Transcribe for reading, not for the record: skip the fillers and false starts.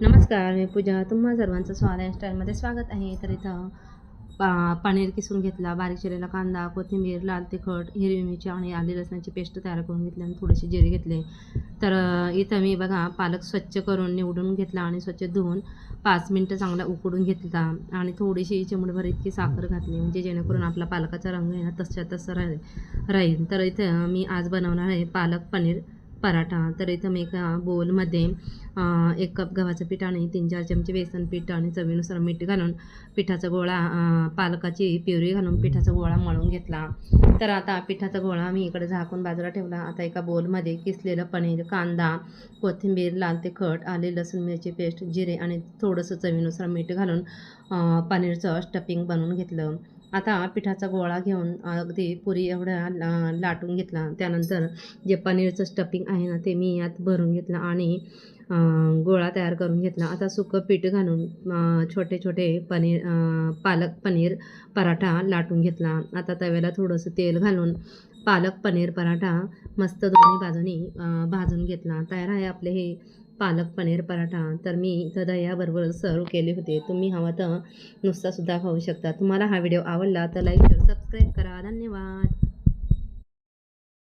नमस्कार, मी पूजा. तुम्हा सर्वांचं स्वाद स्टाईलमध्ये स्वागत आहे. तर इथं पनीर किसून घेतला, बारीक चिरलेला कांदा, कोथिंबीर, लाल तिखट, हिरवी मिरची आणि आले लसणाची पेस्ट तयार करून घेतली आणि थोडेसे जिरे घेतले. तर इथं मी बघा पालक स्वच्छ करून निवडून घेतला आणि स्वच्छ धुवून 5 मिनटं चांगला उकडून घेतला आणि थोडीशी चिमूटभर इतकी साखर घातली, म्हणजे जेणेकरून आपला पालकाचा रंग आहे ना तसा तसा राहील. तर इथं मी आज बनवणार आहे पालक पनीर पराठा. तर इथं मी एका बोलमध्ये 1 कप गव्हाचं पीठ आणि 3-4 चमचे बेसन पीठ आणि चवीनुसार मीठ घालून पिठाचा गोळा, पालकाची प्युरी घालून पिठाचा गोळा मळून घेतला. तर आता पिठाचा गोळा मी इकडे झाकून बाजूला ठेवला. आता एका बोलमध्ये किसलेलं पनीर, कांदा, कोथिंबीर, लाल तिखट, आले लसूण मिरची पेस्ट, जिरे आणि थोडंसं चवीनुसार मीठ घालून पनीरचं स्टफिंग बनवून घेतलं. आता पिठाचा गोळा घेऊन अगदी पुरी एवढा लाटून घेतला. त्यानंतर जे पनीरचं स्टफिंग आहे ना ते मी यात भरून घेतलं आणि गोळा तयार करून घेतला. आता सुकं पीठ घालून छोटे छोटे पालक पनीर पराठा लाटून घेतला. आता तव्याला थोडंसं तेल घालून पालक पनीर पराठा मस्त दोन्ही बाजूनी भाजून घेतला. तयार आहे आपले हे पालक पनीर पराठा. तर मी इथं दह्याबरोबर सर्व केले होते. तुम्ही हवं तर नुसता सुद्धा खाऊ शकता. तुम्हाला हा व्हिडिओ आवडला तर लाईक, शेअर, सबस्क्राईब करा. धन्यवाद.